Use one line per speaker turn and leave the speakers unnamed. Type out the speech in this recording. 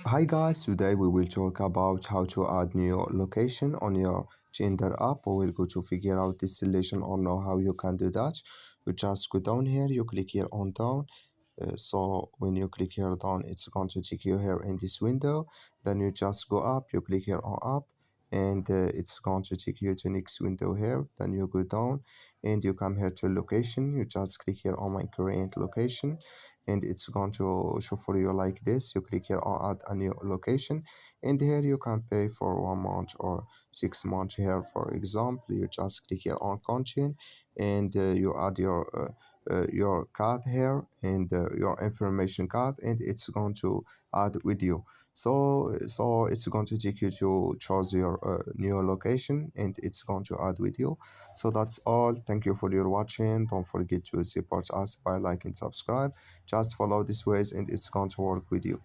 Hi guys, today we will talk about how to add new location on your Tinder app. We will go to figure out this selection or know how you can do that. You just go down here, you click here on down. So when you click here down, it's going to take you here in this window. Then you just go up, you click here on up, and it's going to take you to next window here. Then you go down and you come here to location. You just click here on my current location, and it's going to show for you like this. You click here on add a new location, and here you can pay for 1 month or 6 months. Here for example, you just click here on continue, and you add your card here and your information card, and it's going to add with you. So it's going to take you to choose your new location, and it's going to add with you. So that's all. Thank you for your watching. Don't forget to support us by like and subscribe. Just follow these ways, and it's going to work with you.